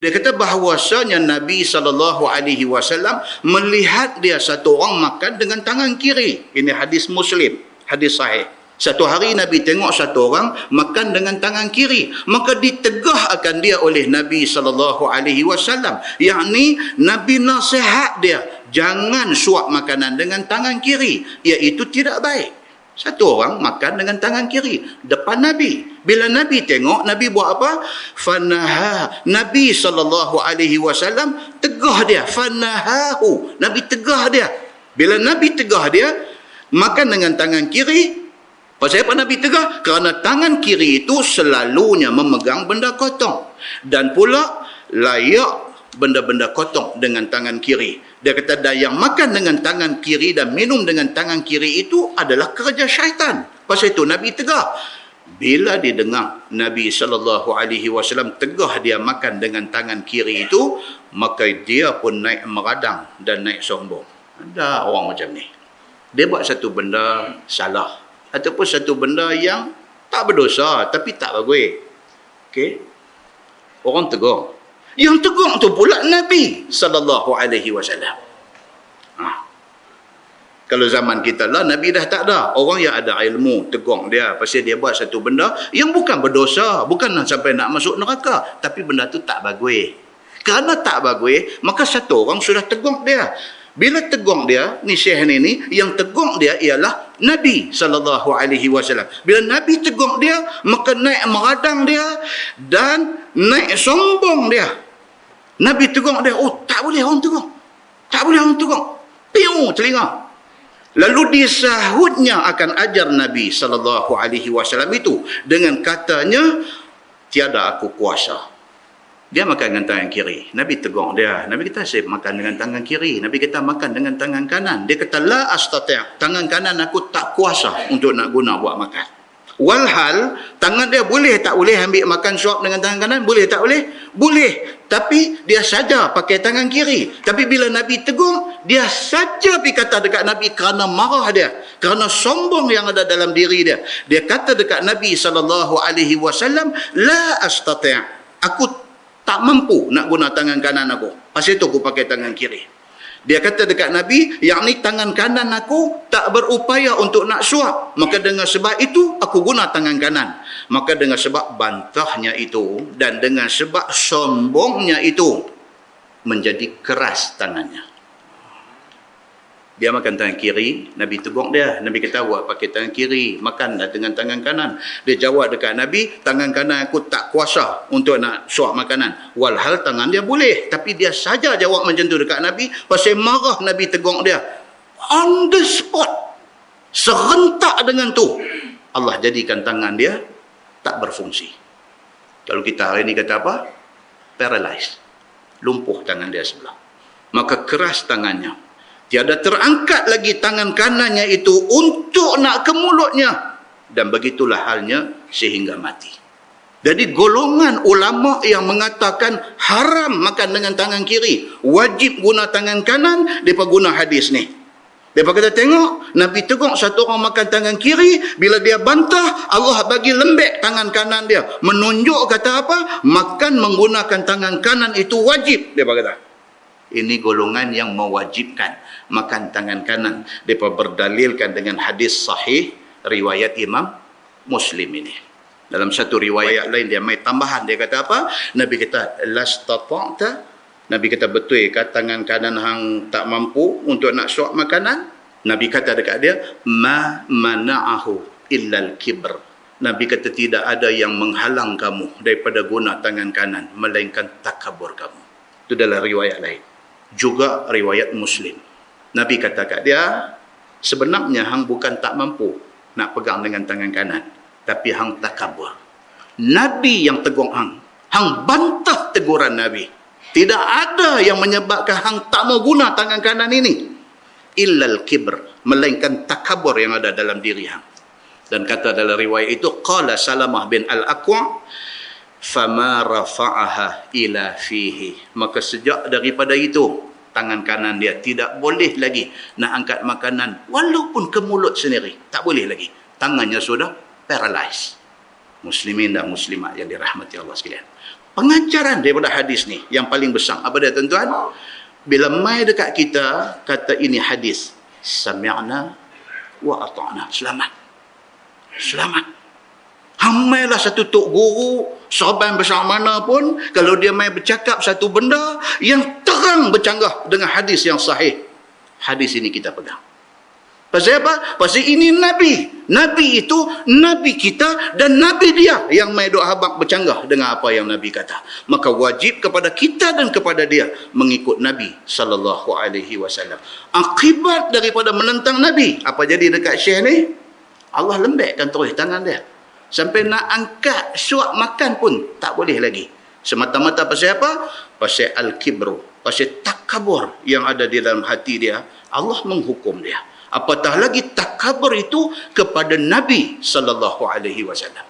Dia kata bahawasanya Nabi SAW melihat dia satu orang makan dengan tangan kiri. Ini hadis Muslim, hadis sahih. Satu hari Nabi tengok satu orang makan dengan tangan kiri, maka ditegah akan dia oleh Nabi SAW. Yakni Nabi nasihat dia, jangan suap makanan dengan tangan kiri, iaitu tidak baik. Satu orang makan dengan tangan kiri depan Nabi. Bila Nabi tengok, Nabi buat apa? Fanaha. Nabi SAW tegah dia. Fanahahu. Nabi tegah dia. Bila Nabi tegah dia, makan dengan tangan kiri. Pasal apa Nabi tegah? Kerana tangan kiri itu selalunya memegang benda kotor. Dan pula layak benda-benda kotor dengan tangan kiri. Dia kata yang makan dengan tangan kiri dan minum dengan tangan kiri itu adalah kerja syaitan. Pasal itu Nabi tegah. Bila didengar Nabi SAW tegah dia makan dengan tangan kiri itu, maka dia pun naik meradang dan naik sombong. Ada orang macam ni. Dia buat satu benda salah ataupun satu benda yang tak berdosa tapi tak bagus. Okey? Orang tegur. Yang tegur tu pula Nabi SAW. Kalau zaman kita lah, Nabi dah tak ada. Orang yang ada ilmu tegur dia pasal dia buat satu benda yang bukan berdosa, bukan sampai nak masuk neraka, tapi benda tu tak bagus. Kerana tak bagus, maka satu orang sudah tegur dia. Bila tegur dia, ni syekh ni, yang tegur dia ialah Nabi SAW. Bila Nabi tegur dia, maka naik meradang dia dan naik sombong dia. Nabi tegur dia, oh tak boleh orang tegur. Tak boleh orang tegur. Piu telinga. Lalu disahutnya akan ajar Nabi SAW itu dengan katanya, tiada aku kuasa. Dia makan dengan tangan kiri. Nabi tegur dia. Nabi kata, saya makan dengan tangan kiri. Nabi kata, makan dengan tangan kanan. Dia kata, la astati'. Tangan kanan aku tak kuasa untuk nak guna buat makan. Walhal, tangan dia boleh tak boleh ambil makan suap dengan tangan kanan? Boleh tak boleh? Boleh. Tapi dia saja pakai tangan kiri. Tapi bila Nabi tegur, dia saja pergi kata dekat Nabi kerana marah dia. Kerana sombong yang ada dalam diri dia. Dia kata dekat Nabi SAW, la astati'. Aku tak mampu nak guna tangan kanan aku. Pasal itu aku pakai tangan kiri. Dia kata dekat Nabi, yakni tangan kanan aku tak berupaya untuk nak suap. Maka dengan sebab itu, aku guna tangan kanan. Maka dengan sebab bantahnya itu, dan dengan sebab sombongnya itu, menjadi keras tangannya. Dia makan tangan kiri, Nabi tegur dia. Nabi kata, awak pakai tangan kiri, makanlah dengan tangan kanan. Dia jawab dekat Nabi, tangan kanan aku tak kuasa untuk nak suap makanan. Walhal tangan dia boleh. Tapi dia saja jawab macam tu dekat Nabi, pasal marah Nabi tegur dia. On the spot. Serentak dengan tu, Allah jadikan tangan dia tak berfungsi. Kalau kita hari ni kata apa? Paralyzed. Lumpuh tangan dia sebelah. Maka keras tangannya. Tiada terangkat lagi tangan kanannya itu untuk nak ke mulutnya. Dan begitulah halnya sehingga mati. Jadi golongan ulama yang mengatakan haram makan dengan tangan kiri, wajib guna tangan kanan, mereka guna hadis ni. Mereka kata tengok, Nabi tegur satu orang makan tangan kiri, bila dia bantah, Allah bagi lembek tangan kanan dia. Menunjuk kata apa? Makan menggunakan tangan kanan itu wajib, dia kata. Ini golongan yang mewajibkan makan tangan kanan. Mereka berdalilkan dengan hadis sahih riwayat Imam Muslim ini. Dalam satu riwayat lain dia mai tambahan. Dia kata apa? Nabi kata, lastata'ta. Nabi kata, betul ke tangan kanan hang tak mampu untuk nak suap makanan? Nabi kata dekat dia, ma mana'ahu illal kibr. Nabi kata, tidak ada yang menghalang kamu daripada guna tangan kanan, melainkan takabur kamu. Itu dalam riwayat lain. Juga riwayat Muslim. Nabi kata kat dia, sebenarnya hang bukan tak mampu nak pegang dengan tangan kanan, tapi hang takabur. Nabi yang tegur hang. Hang bantah teguran Nabi. Tidak ada yang menyebabkan hang tak mau guna tangan kanan ini. Illal kibr. Melainkan takabur yang ada dalam diri hang. Dan kata dalam riwayat itu, qala Salamah bin Al-Aqwa, fama rafa'aha ila fihi. Maka sejak daripada itu, tangan kanan dia tidak boleh lagi nak angkat makanan walaupun ke mulut sendiri. Tak boleh lagi. Tangannya sudah paralyzed. Muslimin dan muslimat yang dirahmati Allah sekalian. Pengajaran daripada hadis ni yang paling besar apa dia tuan-tuan? Bila mai dekat kita kata ini hadis, sami'na wa ata'na, selamat. Selamat. Hamailah satu tok guru, sahabat besar mana pun, kalau dia mai bercakap satu benda yang terang bercanggah dengan hadis yang sahih, hadis ini kita pegang. Pasal apa? Pasal ini Nabi. Nabi itu Nabi kita dan Nabi dia yang mai duk habaq bercanggah dengan apa yang Nabi kata. Maka wajib kepada kita dan kepada dia mengikut Nabi sallallahu alaihi wasallam. Akibat daripada menentang Nabi, apa jadi dekat Syekh ni? Allah lembekkan terus tangan dia. Sampai nak angkat suap makan pun tak boleh lagi. Semata-mata pasal apa? Pasal al-kibru, pasal takabur yang ada di dalam hati dia. Allah menghukum dia. Apatah lagi takabur itu kepada Nabi sallallahu alaihi wasallam.